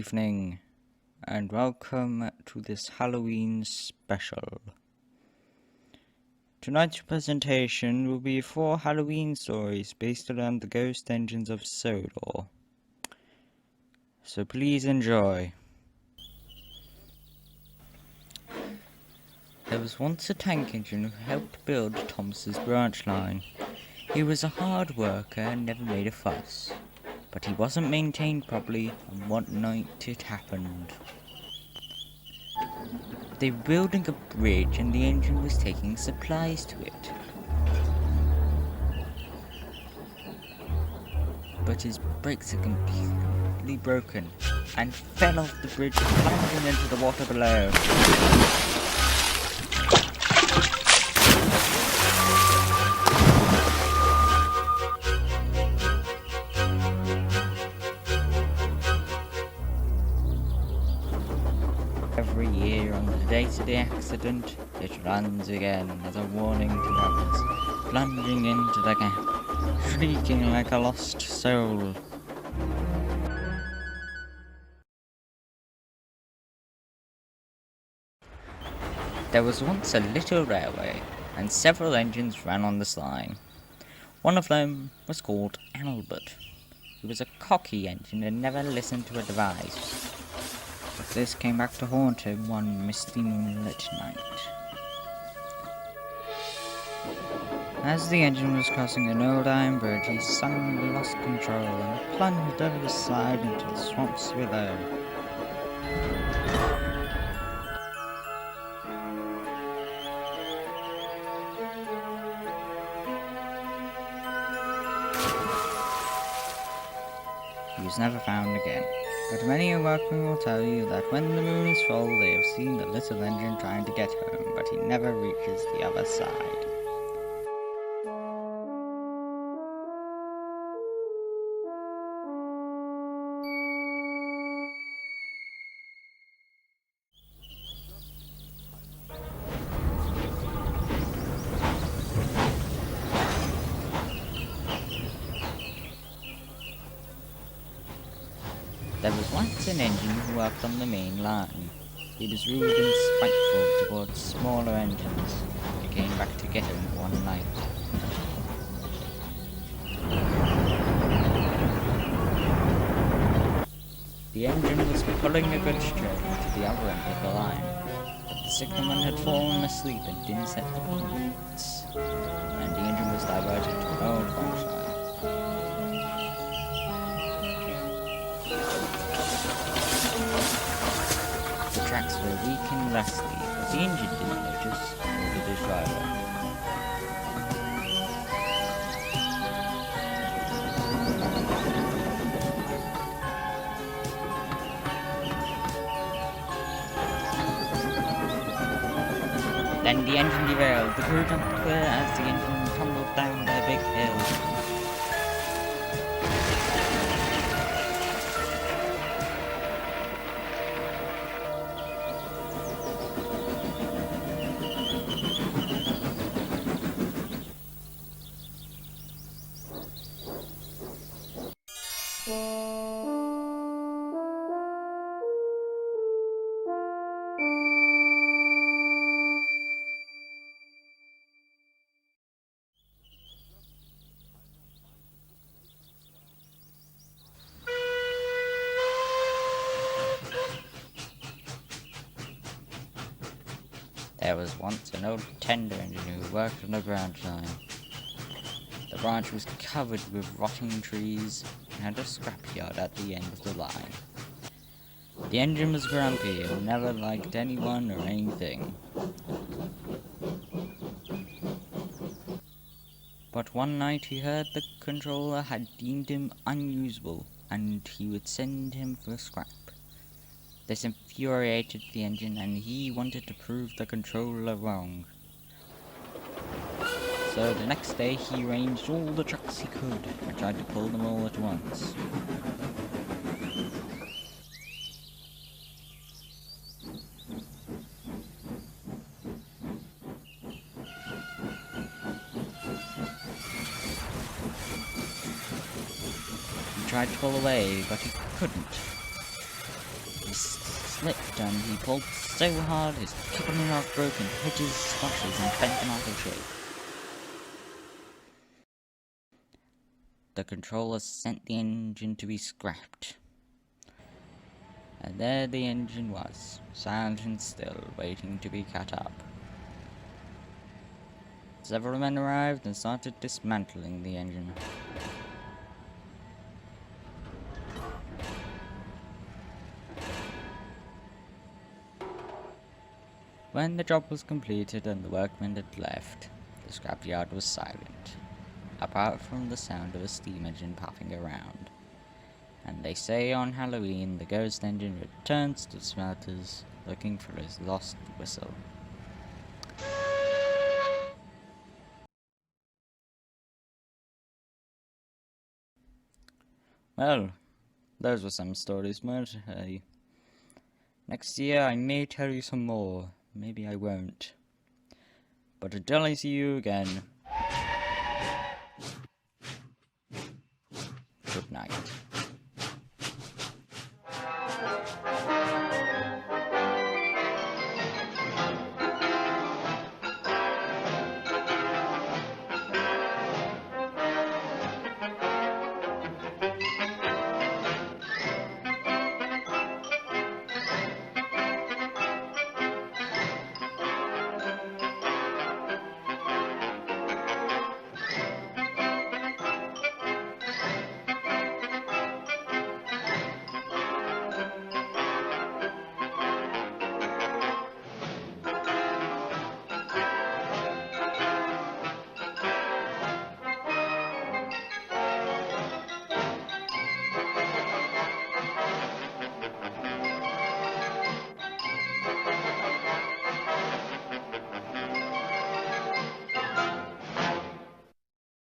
evening, and welcome to this Halloween special. Tonight's presentation will be 4 Halloween stories based around the ghost engines of Sodor. So please enjoy. There was once a tank engine who helped build Thomas's branch line. He was a hard worker and never made a fuss, but he wasn't maintained properly, and one night it happened. They were building a bridge and the engine was taking supplies to it. But his brakes are completely broken and fell off the bridge, plunging into the water below. Every year on the date of the accident, it runs again as a warning to others, plunging into the gap, shrieking like a lost soul. There was once a little railway, and several engines ran on this line. One of them was called Albert. He was a cocky engine and never listened to advice. But this came back to haunt him one misty moonlit night. As the engine was crossing an old iron bridge, he suddenly lost control and plunged over the side into the swamps below. He was never found again. But many a workman will tell you that when the moon is full, they have seen the little engine trying to get home, but he never reaches the other side. There was once an engine who worked on the main line. He was rude and spiteful towards smaller engines. They came back to get him one night. The engine was pulling a goods train to the other end of the line, but the signalman had fallen asleep and didn't set the bolts, and the engine was diverted to an old branch line. The tracks were weak and rusty, but the engine didn't notice, nor did his driver. Then the engine derailed. The crew jumped clear as the engine tumbled down a big hill. There was once an old tender engine who worked on a branch line. The branch was covered with rotting trees and had a scrapyard at the end of the line. The engine was grumpy and never liked anyone or anything. But one night he heard the controller had deemed him unusable and he would send him for scrap. This infuriated the engine and he wanted to prove the controller wrong. So the next day he arranged all the trucks he could and tried to pull them all at once. He tried to pull away, but he couldn't. slipped and he pulled so hard his coupling rod broke and hit his splashes and bent them out of shape. The controller sent the engine to be scrapped. And there the engine was, silent and still, waiting to be cut up. Several men arrived and started dismantling the engine. When the job was completed and the workmen had left, the scrapyard was silent, apart from the sound of a steam engine puffing around. And they say on Halloween the ghost engine returns to the smelters looking for his lost whistle. Well, those were some stories, weren't they? Next year I may tell you some more, maybe I won't. But until I see you again, good night.